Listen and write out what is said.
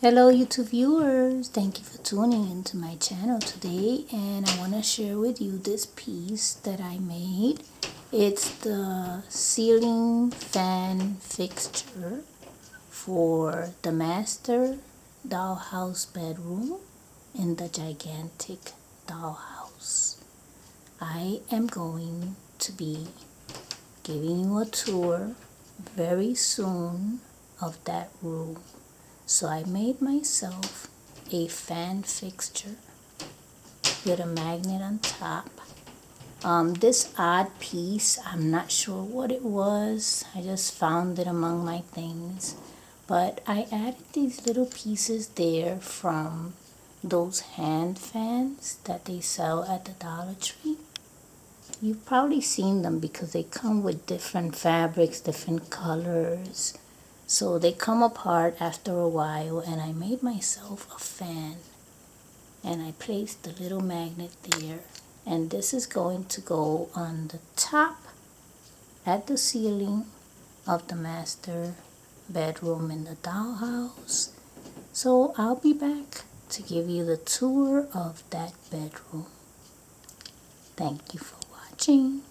Hello YouTube viewers, thank you for tuning into my channel today, and I want to share with you this piece that I made. It's the ceiling fan fixture for the master dollhouse bedroom in the Gigantic Dollhouse. I am going to be giving you a tour very soon of that room. So I made myself a fan fixture with a magnet on top. This odd piece, I'm not sure what it was. I just found it among my things. But I added these little pieces there from those hand fans that they sell at the Dollar Tree. You've probably seen them because they come with different fabrics, different colors. So they come apart after a while, and I made myself a fan. And I placed the little magnet there. And this is going to go on the top at the ceiling of the master bedroom in the dollhouse. So I'll be back to give you the tour of that bedroom. Thank you for watching.